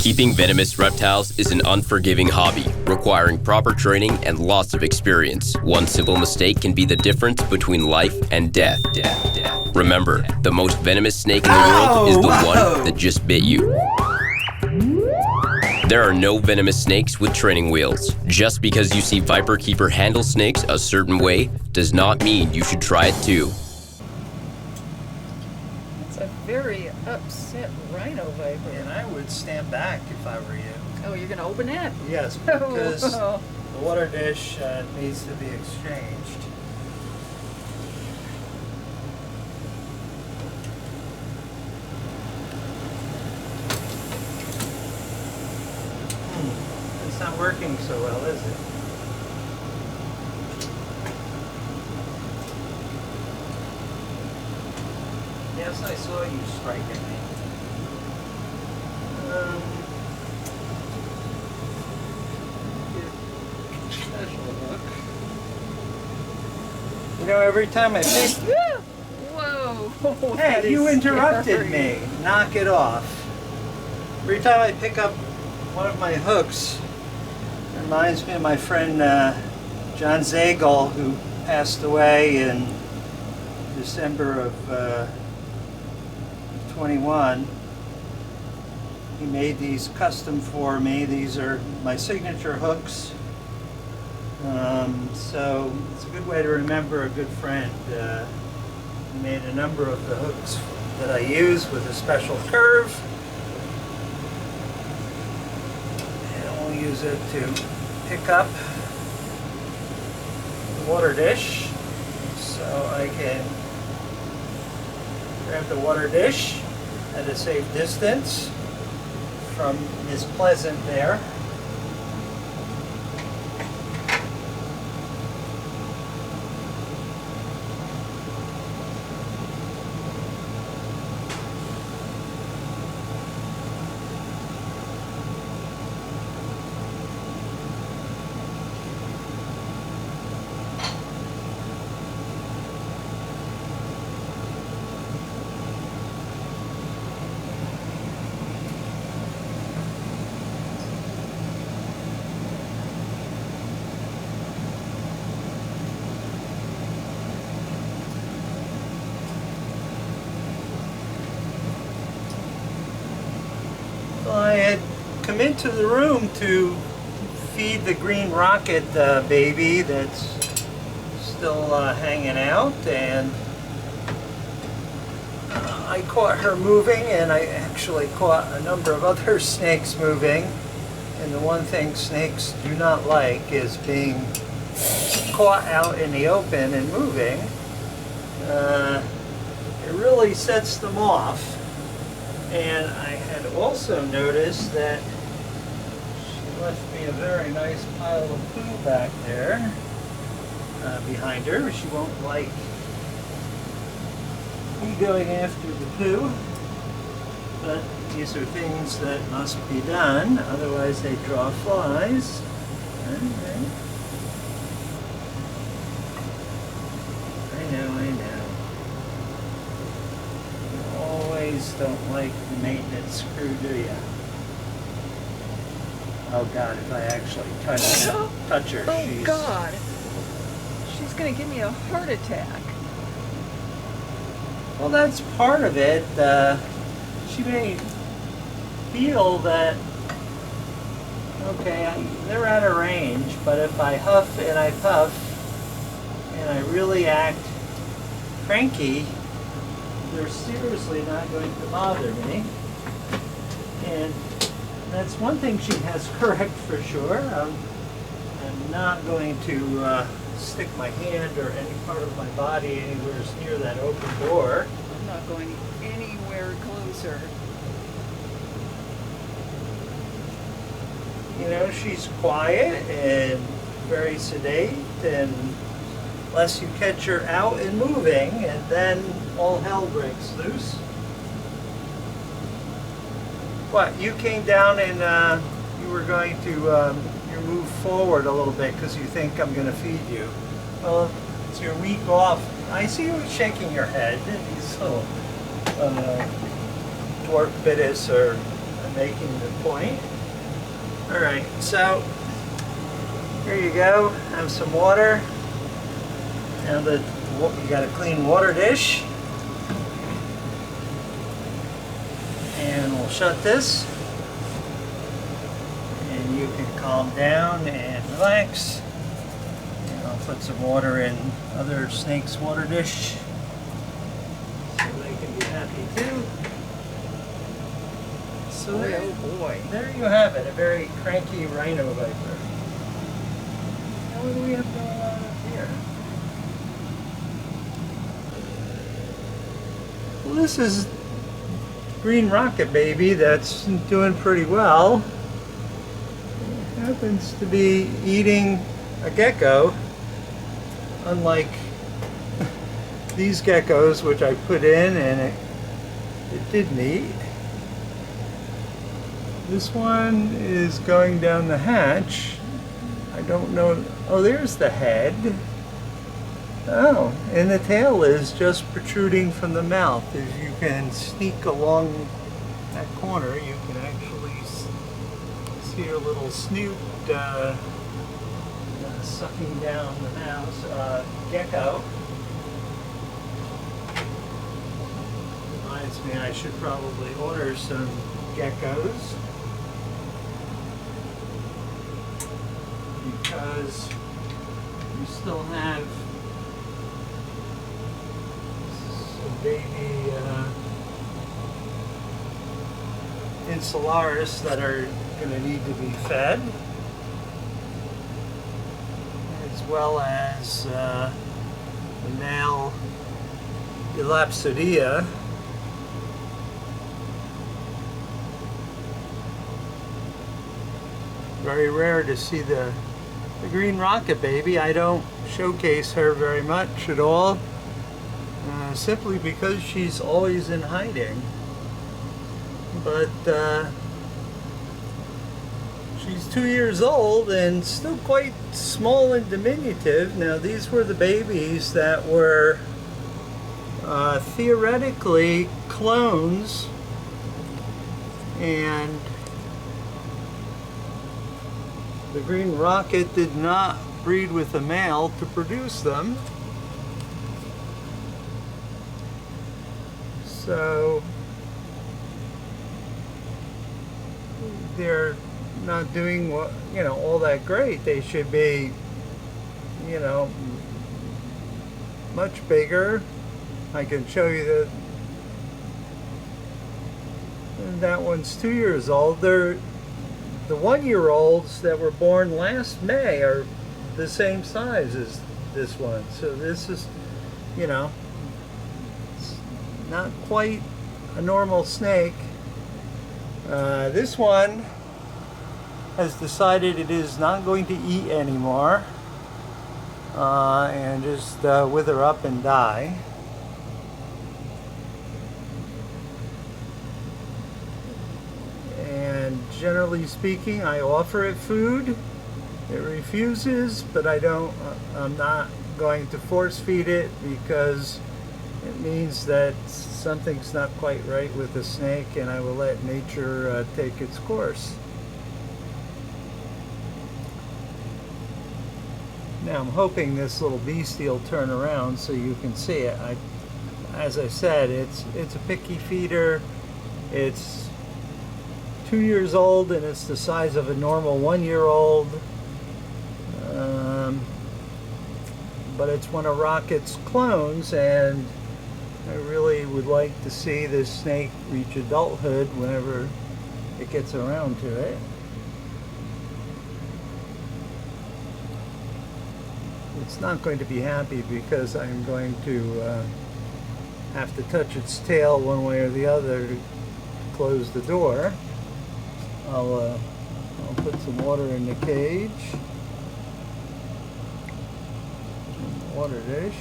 Keeping venomous reptiles is an unforgiving hobby, requiring proper training and lots of experience. One simple mistake can be the difference between life and death. Remember, the most venomous snake in the world is the one that just bit you. There are no venomous snakes with training wheels. Just because you see Viperkeeper handle snakes a certain way does not mean you should try it too. It's a very upset Rhino Viper. And I would stand back if I were you. Oh, you're going to open it? Yes, because the water dish needs to be exchanged. It's not working so well, is it? Yes, I saw you strike at me. Special hook. You know, every time I pick... Whoa! Hey, you interrupted me. Knock it off. Every time I pick up one of my hooks, it reminds me of my friend John Zagel, who passed away in December of 21. He made these custom for me. These are my signature hooks. So it's a good way to remember a good friend. He made a number of the hooks that I use with a special curve. And I'll use it to pick up the water dish so I can grab the water dish at a safe distance from Miss Pleasant there. I had come into the room to feed the green rocket baby that's still hanging out, and I caught her moving, and I actually caught a number of other snakes moving. And the one thing snakes do not like is being caught out in the open and moving. It really sets them off. And I had also noticed that she left me a very nice pile of poo back there behind her. She won't like me going after the poo, but these are things that must be done, otherwise they draw flies. Okay. I know. Don't like the maintenance crew, do you? Oh God, if I actually touch her, oh God, she's gonna give me a heart attack. Well, that's part of it. She may feel that, okay, they're out of range, but if I huff and I puff and I really act cranky, they're seriously not going to bother me. And that's one thing she has correct for sure. I'm not going to stick my hand or any part of my body anywhere near that open door. I'm not going anywhere closer. You know, she's quiet and very sedate, and unless you catch her out and moving, and then all hell breaks loose. What, you came down and you were going to you move forward a little bit because you think I'm going to feed you. Well, it's your week off. I see you shaking your head. These little dwarf bittis are making the point. All right, so here you go. Have some water. Now that you got a clean water dish. And we'll shut this. And you can calm down and relax. And I'll put some water in other snake's water dish so they can be happy too. So there, Oh boy. there you have it, a very cranky Rhino Viper. Now what do we have going on up here? Well, this is Green Rocket Baby that's doing pretty well. It happens to be eating a gecko, unlike these geckos which I put in and it didn't eat. This one is going down the hatch. I don't know. Oh, there's the head. Oh, and the tail is just protruding from the mouth. As you can sneak along that corner, you can actually see her little snoot sucking down the mouse. Gecko. Reminds me I should probably order some geckos. Because we still have some baby Insularis that are going to need to be fed, as well as the male Elapsodea. Very rare to see the Green Rocket Baby. I don't showcase her very much at all, simply because she's always in hiding. But she's 2 years old and still quite small and diminutive. Now these were the babies that were theoretically clones, and the Green Rocket did not breed with a male to produce them. So they're not doing what, all that great. They should be, much bigger. I can show you that one's 2 years old. The 1-year-olds that were born last May are the same size as this one. So this is, it's not quite a normal snake. This one has decided it is not going to eat anymore and just wither up and die. And generally speaking, I offer it food. It refuses, but I'm not going to force feed it, because it means that something's not quite right with the snake, and I will let nature take its course. Now I'm hoping this little beastie will turn around so you can see it. As I said, it's a picky feeder. It's 2 years old and it's the size of a normal 1-year-old. But it's one of Rocket's clones, and I really would like to see this snake reach adulthood whenever it gets around to it. It's not going to be happy because I'm going to have to touch its tail one way or the other to close the door. I'll put some water in the cage. Water dish.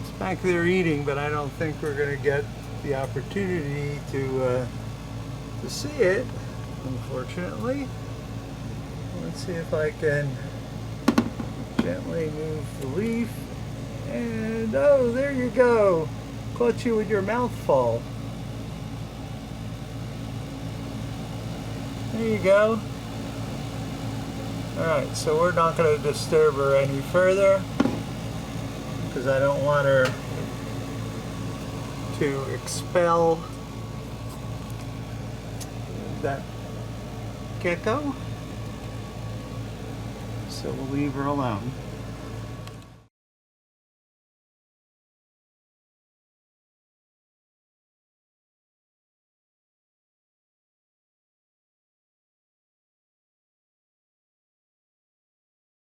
It's back there eating, but I don't think we're going to get the opportunity to see it, unfortunately. Let's see if I can gently move the leaf. And oh, there you go. Caught you with your mouth full. There you go. Alright, so we're not going to disturb her any further because I don't want her to expel that gecko. So we'll leave her alone.